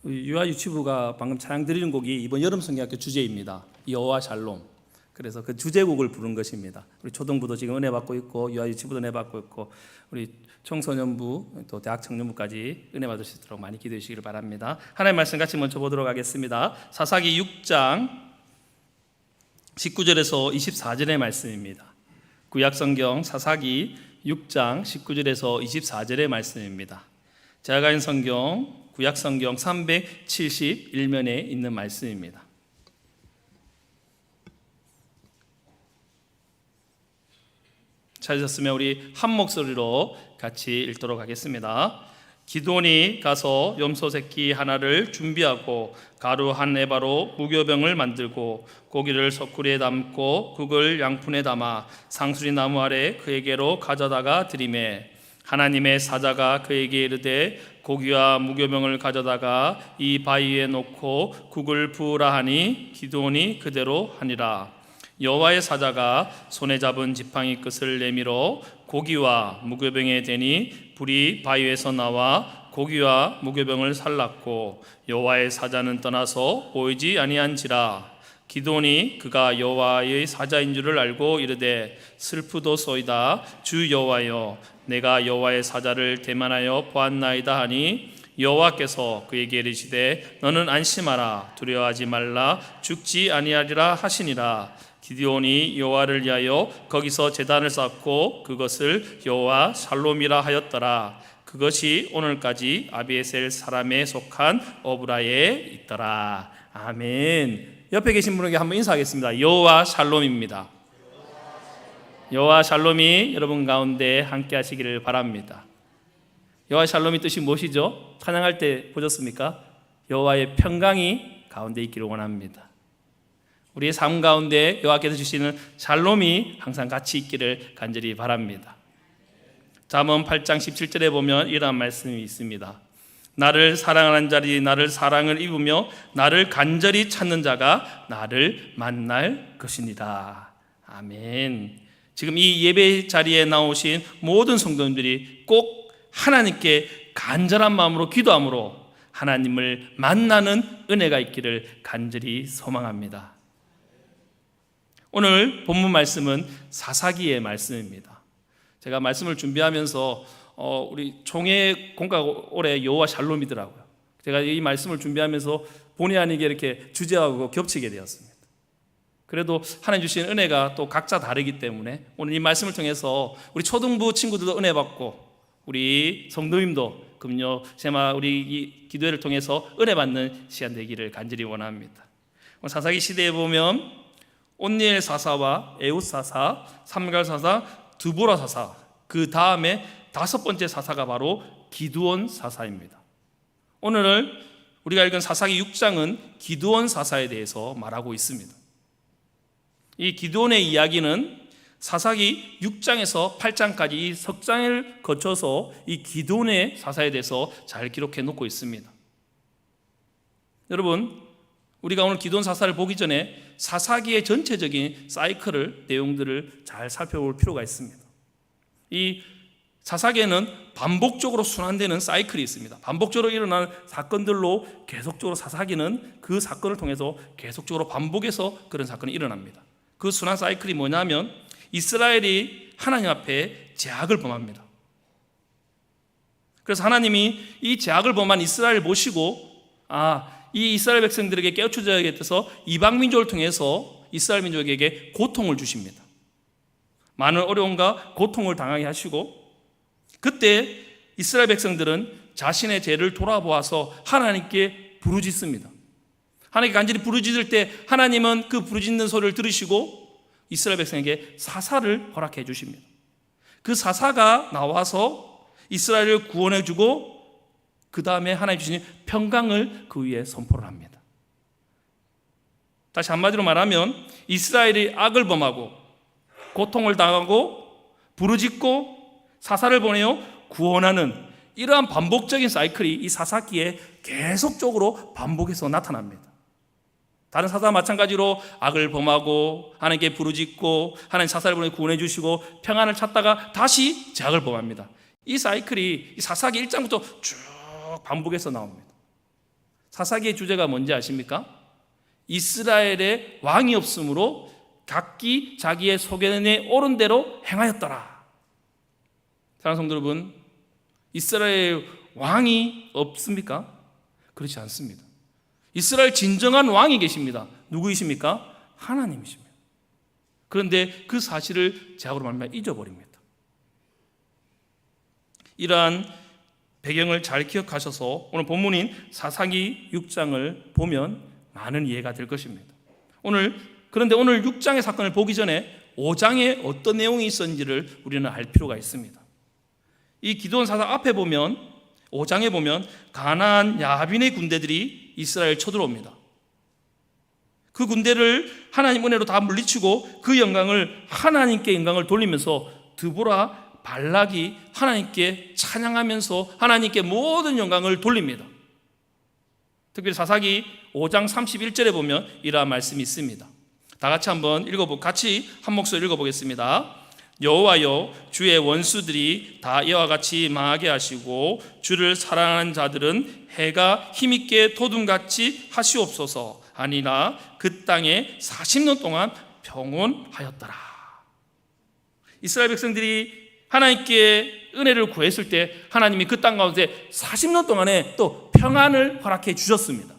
유아 유치부가 방금 찬양 드리는 곡이 이번 여름 성경학교 주제입니다. 여호와 샬롬. 그래서 그 주제곡을 부른 것입니다. 우리 초등부도 지금 은혜 받고 있고 유아 유치부도 은혜 받고 있고 우리 청소년부 또 대학 청년부까지 은혜 받을 수 있도록 많이 기도해 주시기를 바랍니다. 하나님의 말씀 같이 먼저 보도록 하겠습니다. 사사기 6장 19절에서 24절의 말씀입니다. 구약성경 사사기 6장 19절에서 24절의 말씀입니다. 제가 가진 성경 구약성경 371면에 있는 말씀입니다. 찾으셨으면 우리 한 목소리로 같이 읽도록 하겠습니다. 기드온이 가서 염소 새끼 하나를 준비하고 가루 한 에바로 무교병을 만들고 고기를 석굴에 담고 국을 양푼에 담아 상수리 나무 아래 그에게로 가져다가 드리매 하나님의 사자가 그에게 이르되 고기와 무교병을 가져다가 이 바위에 놓고 국을 부으라 하니 기드온이 그대로 하니라. 여호와의 사자가 손에 잡은 지팡이 끝을 내밀어 고기와 무교병에 대니 불이 바위에서 나와 고기와 무교병을 살랐고 여호와의 사자는 떠나서 보이지 아니한지라. 기드온이 그가 여호와의 사자인 줄을 알고 이르되 슬프도소이다. 주 여호와여, 내가 여호와의 사자를 대만하여 보았나이다 하니 여호와께서 그에게 이르시되 너는 안심하라, 두려워하지 말라, 죽지 아니하리라 하시니라. 기드온이 여호와를 위하여 거기서 제단을 쌓고 그것을 여호와 샬롬이라 하였더라. 그것이 오늘까지 아비에셀 사람에 속한 어브라에 있더라. 아멘. 옆에 계신 분에게 한번 인사하겠습니다. 여호와 샬롬입니다. 여호와 샬롬이 여러분 가운데 함께 하시기를 바랍니다. 여호와 샬롬의 뜻이 무엇이죠? 찬양할 때 보셨습니까? 여호와의 평강이 가운데 있기를 원합니다. 우리의 삶 가운데 여호와께서 주시는 샬롬이 항상 같이 있기를 간절히 바랍니다. 잠언 8장 17절에 보면 이러한 말씀이 있습니다. 나를 사랑하는 자들이 나를 사랑을 입으며 나를 간절히 찾는 자가 나를 만날 것이니라. 아멘. 지금 이 예배 자리에 나오신 모든 성도님들이 꼭 하나님께 간절한 마음으로 기도함으로 하나님을 만나는 은혜가 있기를 간절히 소망합니다. 오늘 본문 말씀은 사사기의 말씀입니다. 제가 말씀을 준비하면서 우리 총회 공과가 올해 여호와 샬롬이더라고요. 제가 이 말씀을 준비하면서 본의 아니게 이렇게 주제하고 겹치게 되었습니다. 그래도 하나님 주신 은혜가 또 각자 다르기 때문에 오늘 이 말씀을 통해서 우리 초등부 친구들도 은혜 받고 우리 성도님도 금요 세마 우리 이 기도회를 통해서 은혜 받는 시간 되기를 간절히 원합니다. 오늘 사사기 시대에 보면 온니엘 사사와 에웃 사사, 삼갈 사사, 드보라 사사, 그 다음에 다섯 번째 사사가 바로 기드온 사사입니다. 오늘 우리가 읽은 사사기 6장은 기드온 사사에 대해서 말하고 있습니다. 이 기드온의 이야기는 사사기 6장에서 8장까지 이 석 장을 거쳐서 이 기드온의 사사에 대해서 잘 기록해 놓고 있습니다. 여러분, 우리가 오늘 기드온 사사를 보기 전에 사사기의 전체적인 사이클을, 내용들을 잘 살펴볼 필요가 있습니다. 이 사사기에는 반복적으로 순환되는 사이클이 있습니다. 반복적으로 일어나는 사건들로 계속적으로 사사기는 그 사건을 통해서 계속적으로 반복해서 그런 사건이 일어납니다. 그 순환 사이클이 뭐냐면 이스라엘이 하나님 앞에 죄악을 범합니다. 그래서 하나님이 이 죄악을 범한 이스라엘을 보시고 이 이스라엘 백성들에게 깨우쳐져야겠어서 이방 민족을 통해서 이스라엘 민족에게 고통을 주십니다. 많은 어려움과 고통을 당하게 하시고 그때 이스라엘 백성들은 자신의 죄를 돌아보아서 하나님께 부르짖습니다. 하나님께 간절히 부르짖을 때 하나님은 그 부르짖는 소리를 들으시고 이스라엘 백성에게 사사를 허락해 주십니다. 그 사사가 나와서 이스라엘을 구원해 주고 그 다음에 하나님 주신 평강을 그 위에 선포를 합니다. 다시 한마디로 말하면 이스라엘이 악을 범하고 고통을 당하고 부르짖고 사사를 보내어 구원하는 이러한 반복적인 사이클이 이 사사기에 계속적으로 반복해서 나타납니다. 다른 사사와 마찬가지로 악을 범하고 하나님께 부르짖고 하나님 사사를 보내 구원해 주시고 평안을 찾다가 다시 죄악을 범합니다. 이 사이클이 사사기 1장부터 쭉 반복해서 나옵니다. 사사기의 주제가 뭔지 아십니까? 이스라엘의 왕이 없으므로 각기 자기의 소견에 옳은 대로 행하였더라. 사랑하는 성도 여러분, 이스라엘 왕이 없습니까? 그렇지 않습니다. 이스라엘 진정한 왕이 계십니다. 누구이십니까? 하나님이십니다. 그런데 그 사실을 제약으로 말미암아 잊어버립니다. 이러한 배경을 잘 기억하셔서 오늘 본문인 사사기 6장을 보면 많은 이해가 될 것입니다. 그런데 오늘 6장의 사건을 보기 전에 5장에 어떤 내용이 있었는지를 우리는 알 필요가 있습니다. 이 기드온 사사 앞에 보면 5장에 보면 가나안 야빈의 군대들이 이스라엘 쳐들어옵니다. 그 군대를 하나님 은혜로 다 물리치고 그 영광을 하나님께 영광을 돌리면서 드보라 발락이 하나님께 찬양하면서 하나님께 모든 영광을 돌립니다. 특별히 사사기 5장 31절에 보면 이러한 말씀이 있습니다. 다 같이 한번 같이 한 목소리 읽어보겠습니다. 여호와여, 주의 원수들이 다 이와 같이 망하게 하시고 주를 사랑하는 자들은 해가 힘있게 도둠같이 하시옵소서. 아니나 그 땅에 40년 동안 평온하였더라. 이스라엘 백성들이 하나님께 은혜를 구했을 때 하나님이 그 땅 가운데 40년 동안에 또 평안을 허락해 주셨습니다.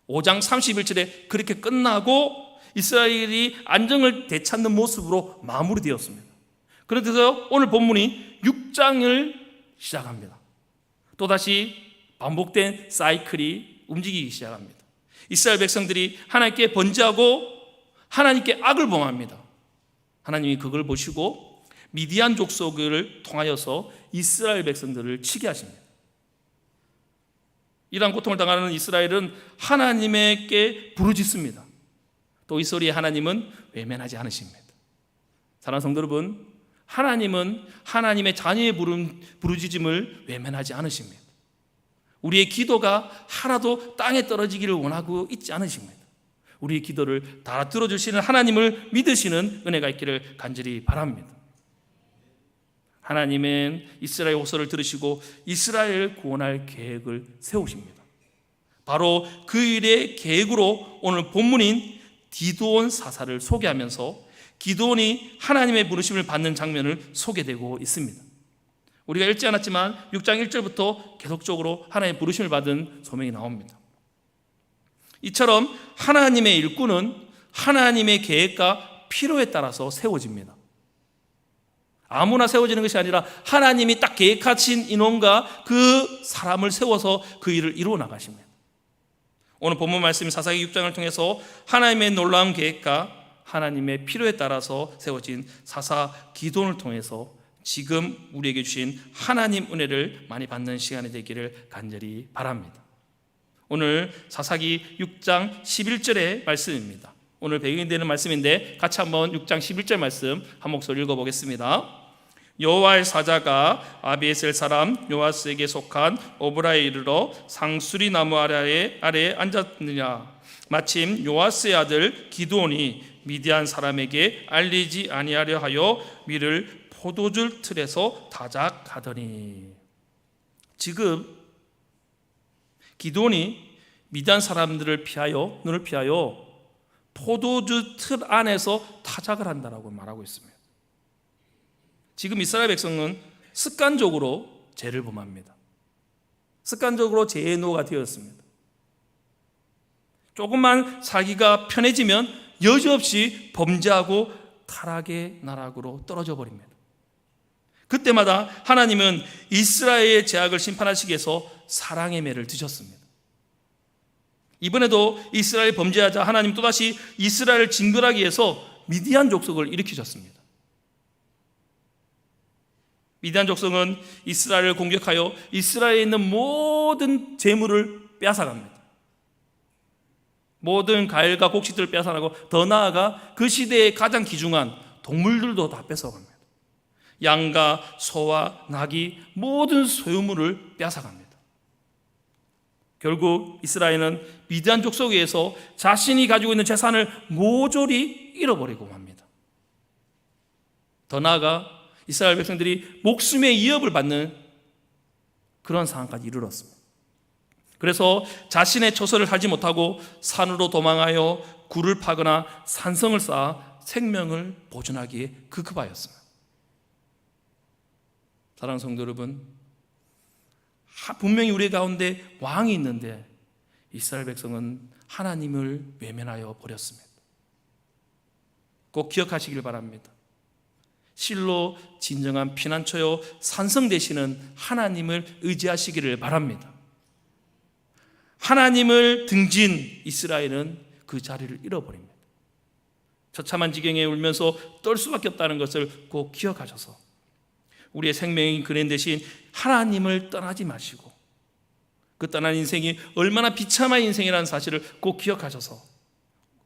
5장 31절에 그렇게 끝나고 이스라엘이 안정을 되찾는 모습으로 마무리되었습니다. 그래서 오늘 본문이 6장을 시작합니다. 또다시 반복된 사이클이 움직이기 시작합니다. 이스라엘 백성들이 하나님께 번제하고 하나님께 악을 범합니다. 하나님이 그걸 보시고 미디안 족속을 통하여서 이스라엘 백성들을 치게 하십니다. 이러한 고통을 당하는 이스라엘은 하나님께 부르짖습니다. 또 이 소리에 하나님은 외면하지 않으십니다. 사랑하는 성도 여러분, 하나님은 하나님의 자녀의 부르짖음을 외면하지 않으십니다. 우리의 기도가 하나도 땅에 떨어지기를 원하고 있지 않으십니다. 우리의 기도를 다 들어주시는 하나님을 믿으시는 은혜가 있기를 간절히 바랍니다. 하나님은 이스라엘 호소를 들으시고 이스라엘을 구원할 계획을 세우십니다. 바로 그 일의 계획으로 오늘 본문인 기드온 사사를 소개하면서 기드온이 하나님의 부르심을 받는 장면을 소개되고 있습니다. 우리가 읽지 않았지만 6장 1절부터 계속적으로 하나님의 부르심을 받은 소명이 나옵니다. 이처럼 하나님의 일꾼은 하나님의 계획과 필요에 따라서 세워집니다. 아무나 세워지는 것이 아니라 하나님이 딱 계획하신 인원과 그 사람을 세워서 그 일을 이루어 나가십니다. 오늘 본문 말씀 사사기 6장을 통해서 하나님의 놀라운 계획과 하나님의 필요에 따라서 세워진 사사 기드온을 통해서 지금 우리에게 주신 하나님 은혜를 많이 받는 시간이 되기를 간절히 바랍니다. 오늘 사사기 6장 11절의 말씀입니다. 오늘 배경이 되는 말씀인데 같이 한번 6장 11절 말씀 한 목소리 읽어보겠습니다. 여호와의 사자가 아비에셀 사람 요아스에게 속한 오브라에 이르러 상수리 나무 아래에 앉았느냐. 마침 요아스의 아들 기드온이 미디안 사람에게 알리지 아니하려 하여 밀을 포도줄 틀에서 다작하더니. 지금 기드온이 미디안 사람들을 피하여 눈을 피하여 포도주 틀 안에서 타작을 한다라고 말하고 있습니다. 지금 이스라엘 백성은 습관적으로 죄를 범합니다. 습관적으로 죄의 노가 되었습니다. 조금만 살기가 편해지면 여지없이 범죄하고 타락의 나락으로 떨어져 버립니다. 그때마다 하나님은 이스라엘의 죄악을 심판하시기 위해서 사랑의 매를 드셨습니다. 이번에도 이스라엘 범죄하자 하나님 또다시 이스라엘을 징벌하기 위해서 미디안 족속을 일으키셨습니다. 미디안 족속은 이스라엘을 공격하여 이스라엘에 있는 모든 재물을 빼앗아갑니다. 모든 가일과 곡식들을 빼앗아가고 더 나아가 그 시대에 가장 귀중한 동물들도 다 뺏어갑니다. 양과 소와 낙이 모든 소유물을 빼앗아갑니다. 결국 이스라엘은 미디안 족속에 의해서 자신이 가지고 있는 재산을 모조리 잃어버리고 맙니다. 더 나아가 이스라엘 백성들이 목숨의 위협을 받는 그런 상황까지 이르렀습니다. 그래서 자신의 처소를 하지 못하고 산으로 도망하여 굴을 파거나 산성을 쌓아 생명을 보존하기에 급급하였습니다. 사랑하는 성도 여러분, 분명히 우리 가운데 왕이 있는데 이스라엘 백성은 하나님을 외면하여 버렸습니다. 꼭 기억하시길 바랍니다. 실로 진정한 피난처요 산성 되시는 하나님을 의지하시기를 바랍니다. 하나님을 등진 이스라엘은 그 자리를 잃어버립니다. 처참한 지경에 울면서 떨 수밖에 없다는 것을 꼭 기억하셔서 우리의 생명의 근원 대신 하나님을 떠나지 마시고 그 떠난 인생이 얼마나 비참한 인생이라는 사실을 꼭 기억하셔서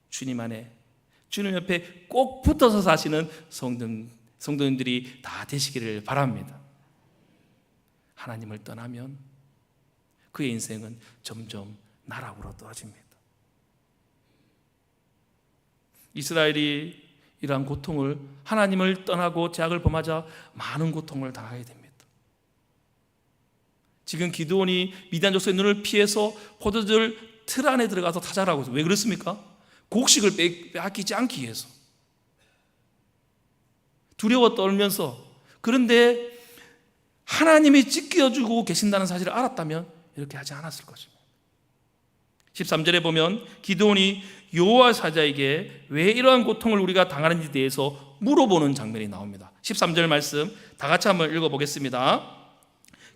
주님 안에, 주님 옆에 꼭 붙어서 사시는 성도님들이 다 되시기를 바랍니다. 하나님을 떠나면 그의 인생은 점점 나락으로 떨어집니다. 이스라엘이 이러한 고통을, 하나님을 떠나고 죄악을 범하자 많은 고통을 당하게 됩니다. 지금 기드온이 미디안 족속의 눈을 피해서 포도들 틀 안에 들어가서 타자라고 해서 왜 그렇습니까? 곡식을 빼앗기지 않기 위해서. 두려워 떨면서. 그런데 하나님이 지켜주고 계신다는 사실을 알았다면 이렇게 하지 않았을 것입니다. 13절에 보면 기드온이 여호와 사자에게 왜 이러한 고통을 우리가 당하는지에 대해서 물어보는 장면이 나옵니다. 13절 말씀 다 같이 한번 읽어보겠습니다.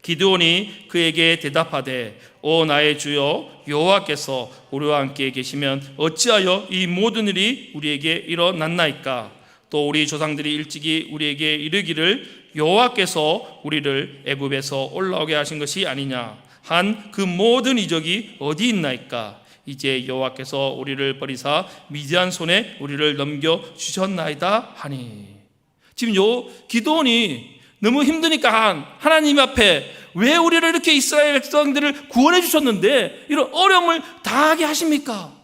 기드온이 그에게 대답하되 오 나의 주여 여호와께서 우리와 함께 계시면 어찌하여 이 모든 일이 우리에게 일어났나이까? 또 우리 조상들이 일찍이 우리에게 이르기를 여호와께서 우리를 애굽에서 올라오게 하신 것이 아니냐 한 그 모든 이적이 어디 있나이까? 이제 여호와께서 우리를 버리사 미디안 손에 우리를 넘겨 주셨나이다 하니. 지금 기드온이 너무 힘드니까 하나님 앞에 왜 우리를 이렇게 이스라엘 백성들을 구원해 주셨는데 이런 어려움을 당하게 하십니까?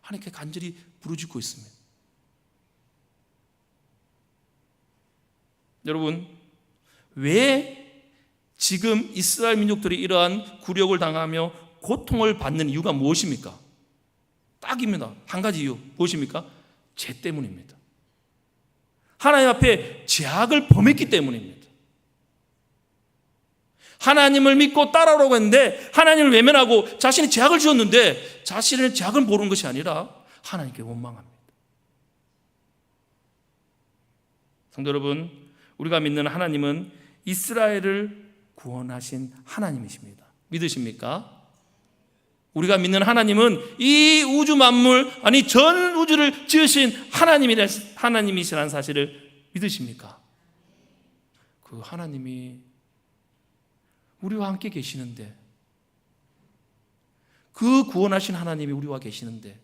하나님께 간절히 부르짖고 있습니다. 여러분, 왜 지금 이스라엘 민족들이 이러한 굴욕을 당하며 고통을 받는 이유가 무엇입니까? 딱입니다. 한 가지 이유 무엇입니까? 죄 때문입니다. 하나님 앞에 죄악을 범했기 때문입니다. 하나님을 믿고 따라오라고 했는데 하나님을 외면하고 자신이 죄악을 지었는데 자신의 죄악을 모르는 것이 아니라 하나님께 원망합니다. 성도 여러분, 우리가 믿는 하나님은 이스라엘을 구원하신 하나님이십니다. 믿으십니까? 우리가 믿는 하나님은 이 우주 만물, 아니 전 우주를 지으신 하나님이시라는 사실을 믿으십니까? 그 하나님이 우리와 함께 계시는데, 그 구원하신 하나님이 우리와 계시는데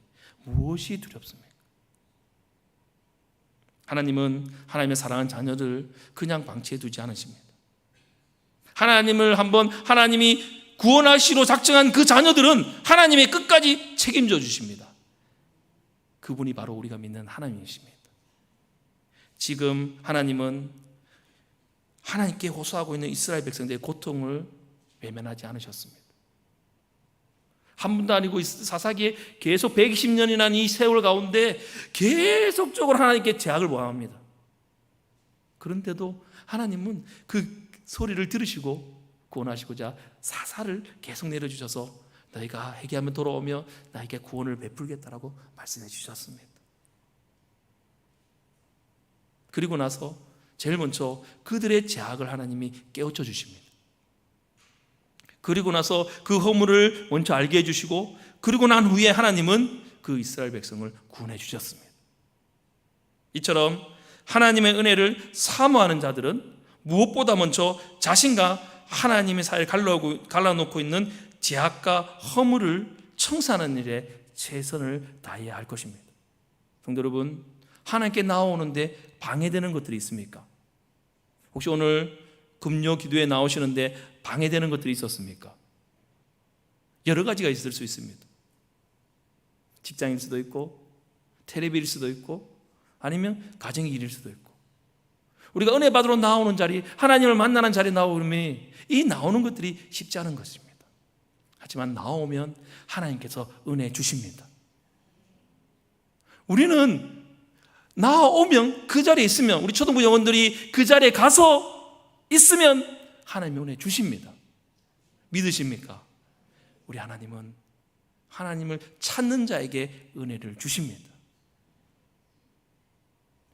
무엇이 두렵습니까? 하나님은 하나님의 사랑하는 자녀들 그냥 방치해 두지 않으십니다. 하나님이 구원하시로 작정한 그 자녀들은 하나님의 끝까지 책임져 주십니다. 그분이 바로 우리가 믿는 하나님이십니다. 지금 하나님은 하나님께 호소하고 있는 이스라엘 백성들의 고통을 외면하지 않으셨습니다. 한 번도 아니고 사사기에 계속 120년이나 이 세월 가운데 계속적으로 하나님께 죄악을 범합니다. 그런데도 하나님은 그 소리를 들으시고 구원하시고자 사사를 계속 내려주셔서 너희가 회개하면 돌아오며 나에게 구원을 베풀겠다라고 말씀해 주셨습니다. 그리고 나서 제일 먼저 그들의 죄악을 하나님이 깨우쳐 주십니다. 그리고 나서 그 허물을 먼저 알게 해주시고, 그리고 난 후에 하나님은 그 이스라엘 백성을 구원해 주셨습니다. 이처럼 하나님의 은혜를 사모하는 자들은 무엇보다 먼저 자신과 하나님의 사이를 갈라놓고 있는 죄악과 허물을 청산하는 일에 최선을 다해야 할 것입니다. 성도 여러분, 하나님께 나오는데 방해되는 것들이 있습니까? 혹시 오늘 금요 기도에 나오시는데 방해되는 것들이 있었습니까? 여러 가지가 있을 수 있습니다. 직장일 수도 있고, 텔레비일 수도 있고, 아니면 가정의 일일 수도 있고, 우리가 은혜 받으러 나오는 자리, 하나님을 만나는 자리에 나오면 이 나오는 것들이 쉽지 않은 것입니다. 하지만 나오면 하나님께서 은혜 주십니다. 우리는 나오면 그 자리에 있으면, 우리 초등부 영혼들이 그 자리에 가서 있으면 하나님이 은혜 주십니다. 믿으십니까? 우리 하나님은 하나님을 찾는 자에게 은혜를 주십니다.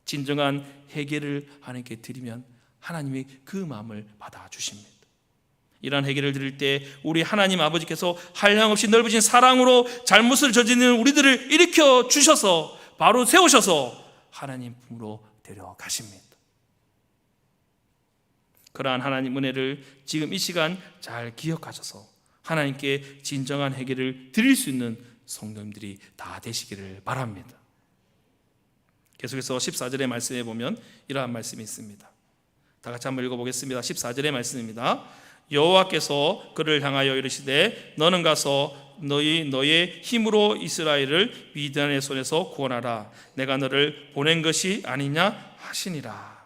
진정한 회개를 하나님께 드리면 하나님이 그 마음을 받아주십니다. 이러한 회개를 드릴 때 우리 하나님 아버지께서 한량없이 넓으신 사랑으로 잘못을 저지르는 우리들을 일으켜 주셔서 바로 세우셔서 하나님 품으로 데려가십니다. 그러한 하나님 은혜를 지금 이 시간 잘 기억하셔서 하나님께 진정한 회개를 드릴 수 있는 성도님들이 다 되시기를 바랍니다. 계속해서 14절의 말씀에 보면 이러한 말씀이 있습니다. 다 같이 한번 읽어보겠습니다. 14절의 말씀입니다. 여호와께서 그를 향하여 이르시되 너는 가서 너의 힘으로 이스라엘을 미디안의 손에서 구원하라. 내가 너를 보낸 것이 아니냐 하시니라.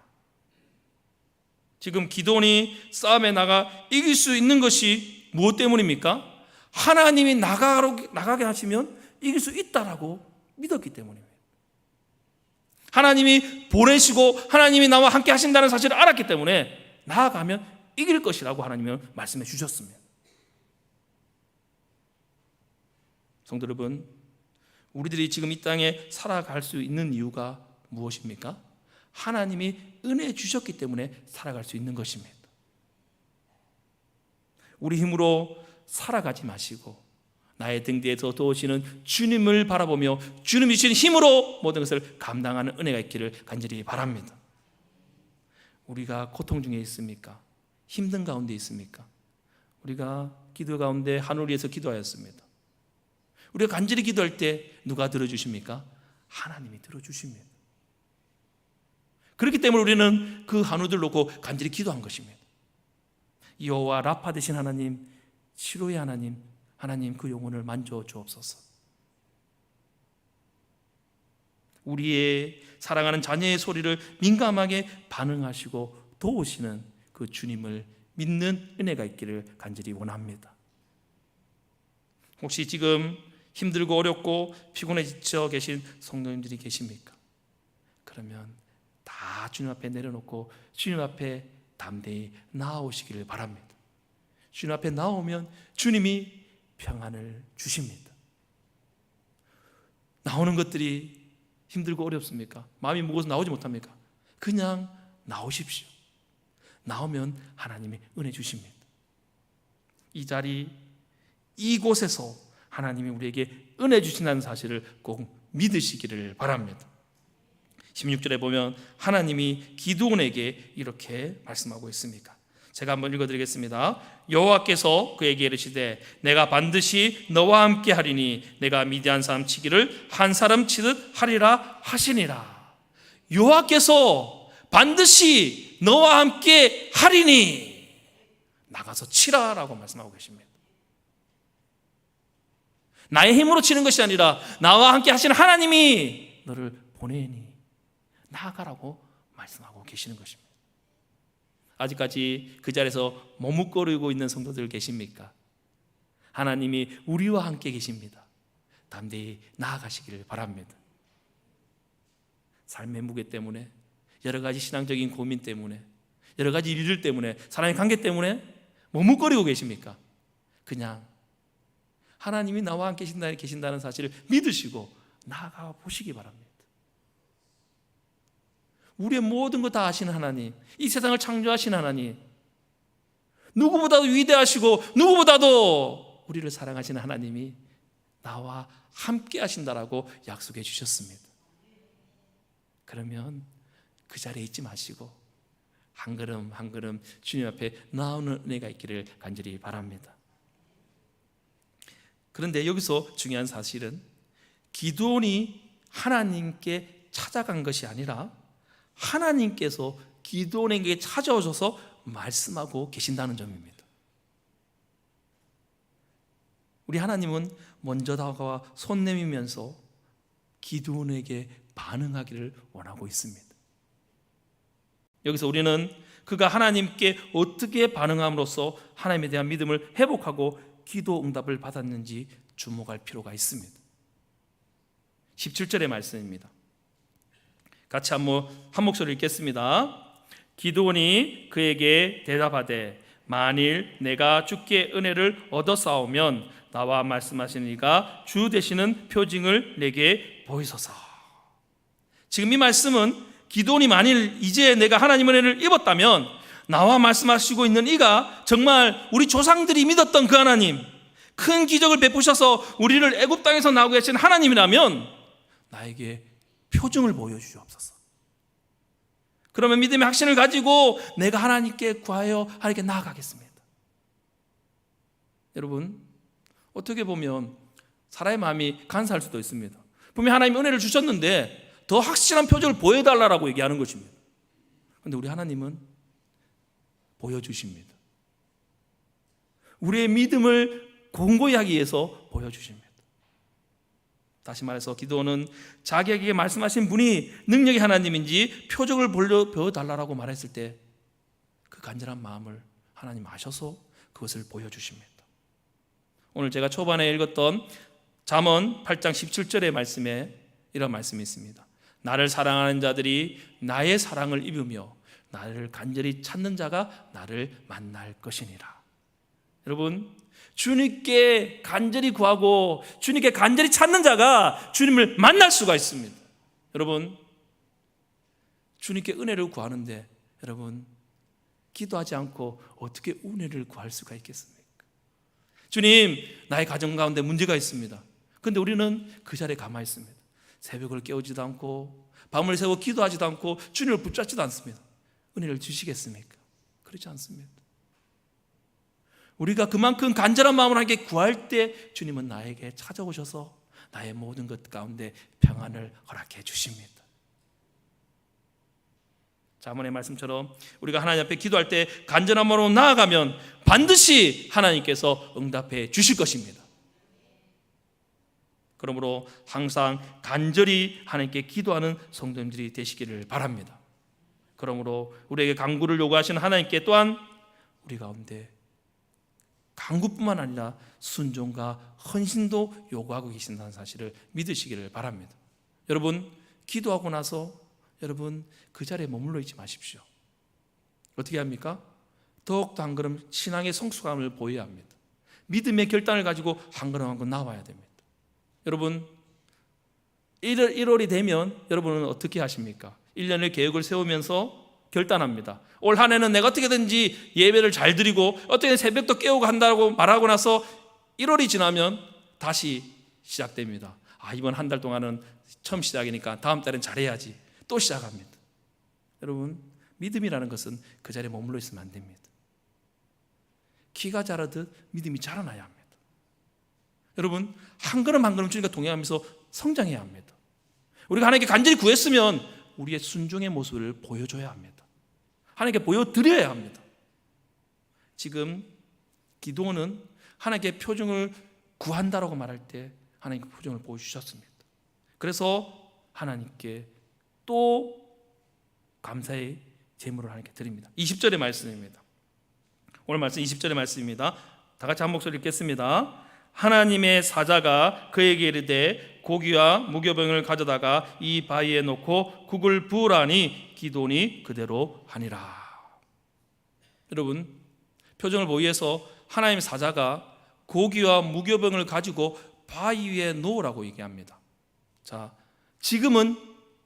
지금 기드온이 싸움에 나가 이길 수 있는 것이 무엇 때문입니까? 하나님이 나가게 하시면 이길 수 있다라고 믿었기 때문입니다. 하나님이 보내시고 하나님이 나와 함께 하신다는 사실을 알았기 때문에 나아가면 이길 것이라고 하나님은 말씀해 주셨습니다. 성도 여러분, 우리들이 지금 이 땅에 살아갈 수 있는 이유가 무엇입니까? 하나님이 은혜 주셨기 때문에 살아갈 수 있는 것입니다. 우리 힘으로 살아가지 마시고 나의 등 뒤에서 도우시는 주님을 바라보며 주님이 주신 힘으로 모든 것을 감당하는 은혜가 있기를 간절히 바랍니다. 우리가 고통 중에 있습니까? 힘든 가운데 있습니까? 우리가 기도 가운데 하늘을 위해서 기도하였습니다. 우리가 간절히 기도할 때 누가 들어주십니까? 하나님이 들어주십니다. 그렇기 때문에 우리는 그 한우들 놓고 간절히 기도한 것입니다. 여호와 라파 되신 하나님, 치료의 하나님, 하나님 그 영혼을 만져 주옵소서. 우리의 사랑하는 자녀의 소리를 민감하게 반응하시고 도우시는 그 주님을 믿는 은혜가 있기를 간절히 원합니다. 혹시 지금 힘들고 어렵고 피곤해 지쳐 계신 성도님들이 계십니까? 그러면 다 주님 앞에 내려놓고 주님 앞에 담대히 나아오시기를 바랍니다. 주님 앞에 나오면 주님이 평안을 주십니다. 나오는 것들이 힘들고 어렵습니까? 마음이 무거워서 나오지 못합니까? 그냥 나오십시오. 나오면 하나님이 은혜 주십니다. 이 자리, 이곳에서 하나님이 우리에게 은혜 주신다는 사실을 꼭 믿으시기를 바랍니다. 16절에 보면 하나님이 기드온에게 이렇게 말씀하고 있습니다. 제가 한번 읽어드리겠습니다. 여호와께서 그에게 이르시되 내가 반드시 너와 함께 하리니 내가 미디안 사람 치기를 한 사람 치듯 하리라 하시니라. 여호와께서 반드시 너와 함께 하리니 나가서 치라라고 말씀하고 계십니다. 나의 힘으로 치는 것이 아니라 나와 함께 하시는 하나님이 너를 보내니 나아가라고 말씀하고 계시는 것입니다. 아직까지 그 자리에서 머뭇거리고 있는 성도들 계십니까? 하나님이 우리와 함께 계십니다. 담대히 나아가시기를 바랍니다. 삶의 무게 때문에, 여러 가지 신앙적인 고민 때문에, 여러 가지 일들 때문에, 사람의 관계 때문에 머뭇거리고 계십니까? 그냥 하나님이 나와 함께 계신다는 사실을 믿으시고 나아가 보시기 바랍니다. 우리의 모든 것 다 아시는 하나님, 이 세상을 창조하신 하나님, 누구보다도 위대하시고 누구보다도 우리를 사랑하시는 하나님이 나와 함께 하신다라고 약속해 주셨습니다. 그러면 그 자리에 있지 마시고 한 걸음 한 걸음 주님 앞에 나오는 은혜가 있기를 간절히 바랍니다. 그런데 여기서 중요한 사실은 기드온이 하나님께 찾아간 것이 아니라 하나님께서 기드온에게 찾아오셔서 말씀하고 계신다는 점입니다. 우리 하나님은 먼저 다가와 손 내밀면서 기드온에게 반응하기를 원하고 있습니다. 여기서 우리는 그가 하나님께 어떻게 반응함으로써 하나님에 대한 믿음을 회복하고 기도 응답을 받았는지 주목할 필요가 있습니다. 17절의 말씀입니다. 같이 한번 한 목소리 읽겠습니다. 기드온이 그에게 대답하되 만일 내가 주께 은혜를 얻어싸우면 나와 말씀하시는 이가 주 되시는 표징을 내게 보이소서. 지금 이 말씀은 기드온이 만일 이제 내가 하나님의 은혜를 입었다면 나와 말씀하시고 있는 이가 정말 우리 조상들이 믿었던 그 하나님, 큰 기적을 베푸셔서 우리를 애굽 땅에서 나오게 하신 하나님이라면 나에게 표징을 보여주시옵소서. 그러면 믿음의 확신을 가지고 내가 하나님께 구하여 하나님께 나아가겠습니다. 여러분, 어떻게 보면 사람의 마음이 간사할 수도 있습니다. 분명히 하나님이 은혜를 주셨는데 더 확실한 표적을 보여달라고 얘기하는 것입니다. 그런데 우리 하나님은 보여주십니다. 우리의 믿음을 공고히 하기 위해서 보여주십니다. 다시 말해서 기드온은 자기에게 말씀하신 분이 능력의 하나님인지 표적을 보여달라고 말했을 때 그 간절한 마음을 하나님 아셔서 그것을 보여주십니다. 오늘 제가 초반에 읽었던 잠언 8장 17절의 말씀에 이런 말씀이 있습니다. 나를 사랑하는 자들이 나의 사랑을 입으며 나를 간절히 찾는 자가 나를 만날 것이니라. 여러분, 주님께 간절히 구하고 주님께 간절히 찾는 자가 주님을 만날 수가 있습니다. 여러분, 주님께 은혜를 구하는데 여러분, 기도하지 않고 어떻게 은혜를 구할 수가 있겠습니까? 주님, 나의 가정 가운데 문제가 있습니다. 그런데 우리는 그 자리에 가만히 있습니다. 새벽을 깨우지도 않고 밤을 새고 기도하지도 않고 주님을 붙잡지도 않습니다. 은혜를 주시겠습니까? 그렇지 않습니다. 우리가 그만큼 간절한 마음으로 하나님께 구할 때 주님은 나에게 찾아오셔서 나의 모든 것 가운데 평안을 허락해 주십니다. 자문의 말씀처럼 우리가 하나님 앞에 기도할 때 간절한 마음으로 나아가면 반드시 하나님께서 응답해 주실 것입니다. 그러므로 항상 간절히 하나님께 기도하는 성도님들이 되시기를 바랍니다. 그러므로 우리에게 간구를 요구하시는 하나님께 또한 우리 가운데 간구뿐만 아니라 순종과 헌신도 요구하고 계신다는 사실을 믿으시기를 바랍니다. 여러분, 기도하고 나서 여러분 그 자리에 머물러 있지 마십시오. 어떻게 합니까? 더욱더 한 걸음 신앙의 성숙함을 보여야 합니다. 믿음의 결단을 가지고 한 걸음 한 걸음 나와야 됩니다. 여러분, 1월이 되면 여러분은 어떻게 하십니까? 1년의 계획을 세우면서 결단합니다. 올 한 해는 내가 어떻게든지 예배를 잘 드리고 어떻게 새벽도 깨우고 한다고 말하고 나서 1월이 지나면 다시 시작됩니다. 이번 한 달 동안은 처음 시작이니까 다음 달엔 잘해야지. 또 시작합니다. 여러분, 믿음이라는 것은 그 자리에 머물러 있으면 안 됩니다. 키가 자라듯 믿음이 자라나야 합니다. 여러분, 한 걸음 한 걸음 주님과 동행하면서 성장해야 합니다. 우리가 하나님께 간절히 구했으면 우리의 순종의 모습을 보여줘야 합니다. 하나님께 보여드려야 합니다. 지금 기도는 하나님께 표징을 구한다라고 말할 때 하나님께 표징을 보여주셨습니다. 그래서 하나님께 또 감사의 제물을 하나님께 드립니다. 20절의 말씀입니다. 오늘 말씀 20절의 말씀입니다. 다 같이 한 목소리 읽겠습니다. 하나님의 사자가 그에게 이르되 고기와 무교병을 가져다가 이 바위에 놓고 국을 부으라니 기드온이 그대로 하니라. 여러분, 표정을 보기 위해서 하나님의 사자가 고기와 무교병을 가지고 바위 위에 놓으라고 얘기합니다. 자, 지금은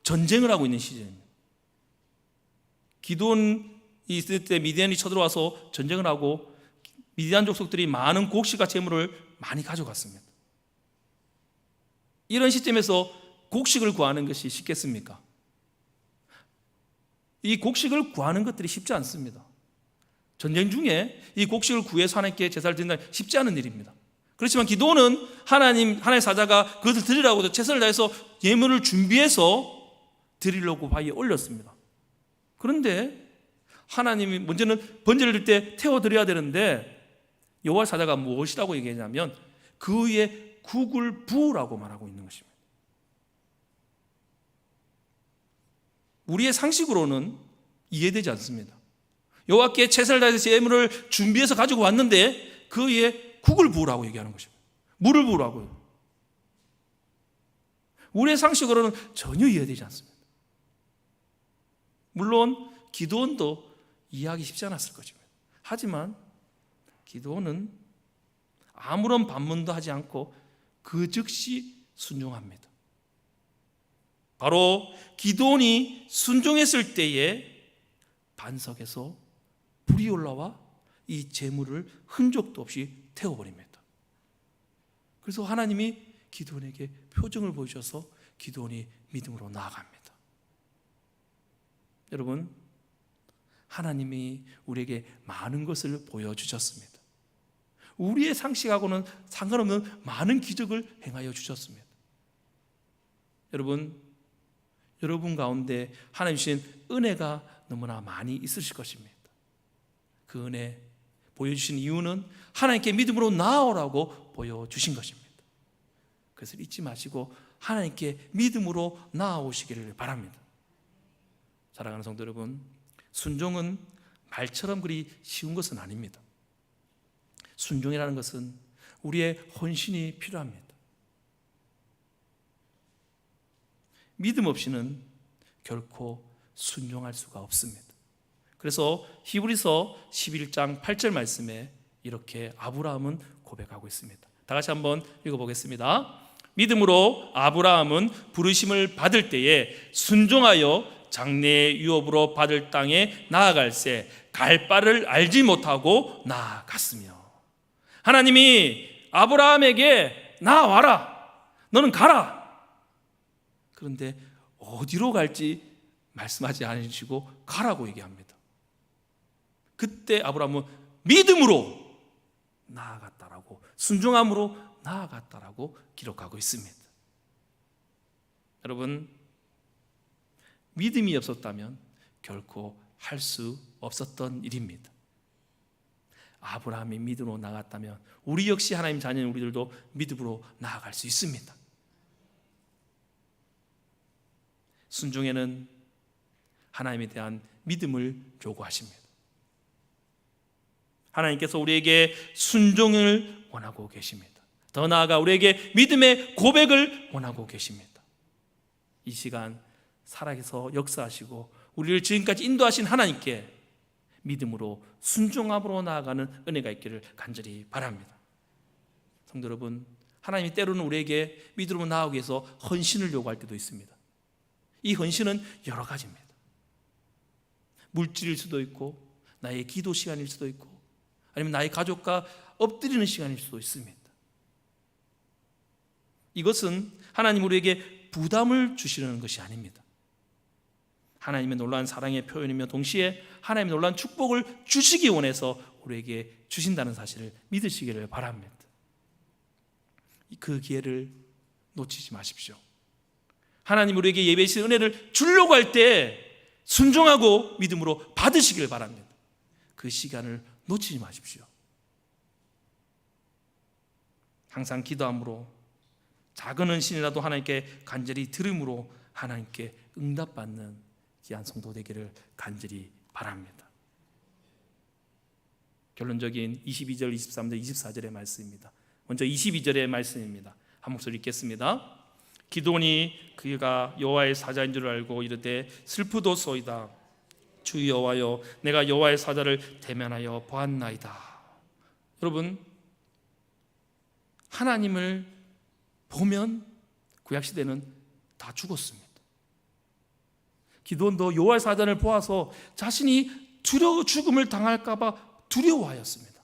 전쟁을 하고 있는 시즌입니다. 기드온이 있을 때 미디안이 쳐들어와서 전쟁을 하고 미디안 족속들이 많은 곡식과 재물을 많이 가져갔습니다. 이런 시점에서 곡식을 구하는 것이 쉽겠습니까? 이 곡식을 구하는 것들이 쉽지 않습니다. 전쟁 중에 이 곡식을 구해서 하나님께 제사를 드린다는 쉽지 않은 일입니다. 그렇지만 기도는 하나님의 사자가 그것을 드리라고 최선을 다해서 예물을 준비해서 드리려고 바위에 올렸습니다. 그런데 하나님이 먼저는 번제를 드릴 때 태워드려야 되는데 여호와 사자가 무엇이라고 얘기하냐면 그 위에 국을 부으라고 말하고 있는 것입니다. 우리의 상식으로는 이해되지 않습니다. 여호와께 최선을 다해서 예물을 준비해서 가지고 왔는데 그 위에 국을 부으라고 얘기하는 것입니다. 물을 부으라고요. 우리의 상식으로는 전혀 이해되지 않습니다. 물론 기드온도 이해하기 쉽지 않았을 것입니다. 하지만 기드온은 아무런 반문도 하지 않고 그 즉시 순종합니다. 바로 기드온이 순종했을 때에 반석에서 불이 올라와 이 재물을 흔적도 없이 태워버립니다. 그래서 하나님이 기드온에게 표정을 보여주셔서 기드온이 믿음으로 나아갑니다. 여러분, 하나님이 우리에게 많은 것을 보여주셨습니다. 우리의 상식하고는 상관없는 많은 기적을 행하여 주셨습니다. 여러분 가운데 하나님 주신 은혜가 너무나 많이 있으실 것입니다. 그 은혜 보여주신 이유는 하나님께 믿음으로 나아오라고 보여주신 것입니다. 그래서 잊지 마시고 하나님께 믿음으로 나아오시기를 바랍니다. 사랑하는 성도 여러분, 순종은 말처럼 그리 쉬운 것은 아닙니다. 순종이라는 것은 우리의 헌신이 필요합니다. 믿음 없이는 결코 순종할 수가 없습니다. 그래서 히브리서 11장 8절 말씀에 이렇게 아브라함은 고백하고 있습니다. 다 같이 한번 읽어보겠습니다. 믿음으로 아브라함은 부르심을 받을 때에 순종하여 장래의 유업으로 받을 땅에 나아갈새 갈 바를 알지 못하고 나아갔으며. 하나님이 아브라함에게 나와라, 너는 가라. 그런데 어디로 갈지 말씀하지 않으시고 가라고 얘기합니다. 그때 아브라함은 믿음으로 나아갔다라고, 순종함으로 나아갔다라고 기록하고 있습니다. 여러분, 믿음이 없었다면 결코 할 수 없었던 일입니다. 아브라함이 믿음으로 나아갔다면 우리 역시 하나님 자녀인 우리들도 믿음으로 나아갈 수 있습니다. 순종에는 하나님에 대한 믿음을 요구하십니다. 하나님께서 우리에게 순종을 원하고 계십니다. 더 나아가 우리에게 믿음의 고백을 원하고 계십니다. 이 시간 살아계서 역사하시고 우리를 지금까지 인도하신 하나님께 믿음으로 순종함으로 나아가는 은혜가 있기를 간절히 바랍니다. 성도 여러분, 하나님이 때로는 우리에게 믿음으로 나아가기 위해서 헌신을 요구할 때도 있습니다. 이 헌신은 여러 가지입니다. 물질일 수도 있고, 나의 기도 시간일 수도 있고, 아니면 나의 가족과 엎드리는 시간일 수도 있습니다. 이것은 하나님 우리에게 부담을 주시려는 것이 아닙니다. 하나님의 놀라운 사랑의 표현이며 동시에 하나님의 놀라운 축복을 주시기 원해서 우리에게 주신다는 사실을 믿으시기를 바랍니다. 그 기회를 놓치지 마십시오. 하나님 우리에게 예배해 주신 은혜를 주려고 할 때 순종하고 믿음으로 받으시길 바랍니다. 그 시간을 놓치지 마십시오. 항상 기도함으로 작은 헌신이라도 하나님께 간절히 들음으로 하나님께 응답받는 귀한 성도 되기를 간절히 바랍니다. 결론적인 22절, 23절, 24절의 말씀입니다. 먼저 22절의 말씀입니다. 한 목소리 읽겠습니다. 기드온이 그가 여호와의 사자인 줄 알고 이르되 슬프도소이다. 주 여호와여, 내가 여호와의 사자를 대면하여 보았나이다. 여러분, 하나님을 보면 구약시대는 다 죽었습니다. 기드온도 여호와의 사자를 보아서 자신이 죽음을 당할까 봐 두려워하였습니다.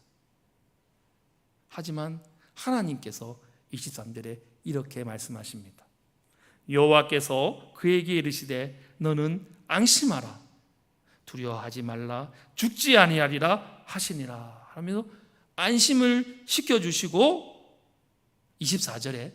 하지만 하나님께서 23절에 이렇게 말씀하십니다. 여호와께서 그에게 이르시되 너는 안심하라, 두려워하지 말라, 죽지 아니하리라 하시니라 하면서 안심을 시켜주시고 24절에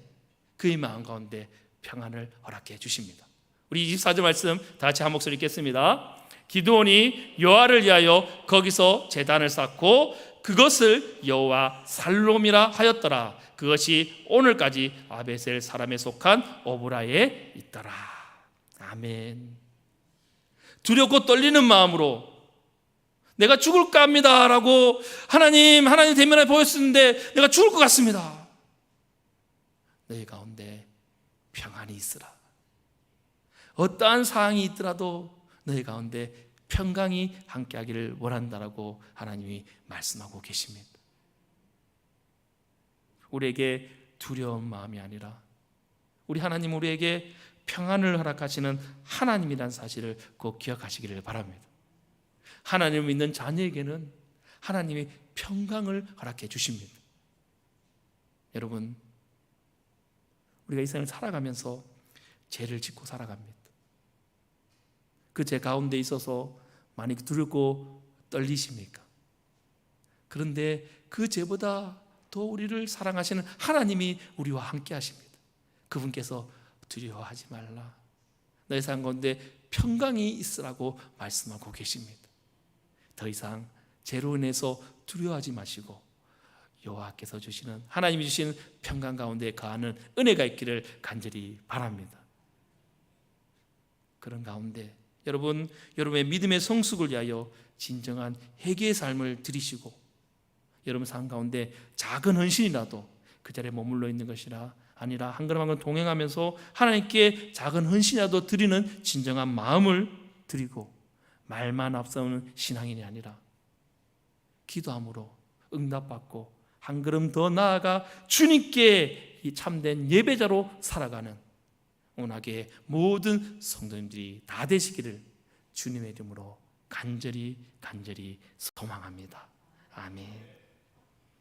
그의 마음 가운데 평안을 허락해 주십니다. 우리 24절 말씀 다 같이 한 목소리 읽겠습니다. 기드온이 여호와를 위하여 거기서 제단을 쌓고 그것을 여호와 살롬이라 하였더라. 그것이 오늘까지 아베셀 사람에 속한 오브라에 있더라. 아멘. 두렵고 떨리는 마음으로 내가 죽을까 합니다 라고 하나님 대면에 보였었는데 내가 죽을 것 같습니다. 너희 가운데 평안이 있으라. 어떠한 상황이 있더라도 너희 가운데 평강이 함께하기를 원한다라고 하나님이 말씀하고 계십니다. 우리에게 두려운 마음이 아니라 우리 하나님 우리에게 평안을 허락하시는 하나님이라는 사실을 꼭 기억하시기를 바랍니다. 하나님을 믿는 자녀에게는 하나님이 평강을 허락해 주십니다. 여러분, 우리가 이 세상을 살아가면서 죄를 짓고 살아갑니다. 그 죄 가운데 있어서 많이 두렵고 떨리십니까? 그런데 그 죄보다 더 우리를 사랑하시는 하나님이 우리와 함께 하십니다. 그분께서 두려워하지 말라. 너희 삶 가운데 평강이 있으라고 말씀하고 계십니다. 더 이상 죄로 인해서 두려워하지 마시고 여호와께서 주시는 하나님이 주시는 평강 가운데 거하는 은혜가 있기를 간절히 바랍니다. 그런 가운데 여러분의 믿음의 성숙을 위하여 진정한 회개의 삶을 들이시고 여러분 삶 가운데 작은 헌신이라도 그 자리에 머물러 있는 것이라 아니라 한 걸음 한 걸음 동행하면서 하나님께 작은 헌신이라도 드리는 진정한 마음을 드리고 말만 앞서는 신앙인이 아니라 기도함으로 응답받고 한 걸음 더 나아가 주님께 이 참된 예배자로 살아가는 오늘의 모든 성도님들이 다 되시기를 주님의 이름으로 간절히 소망합니다. 아멘.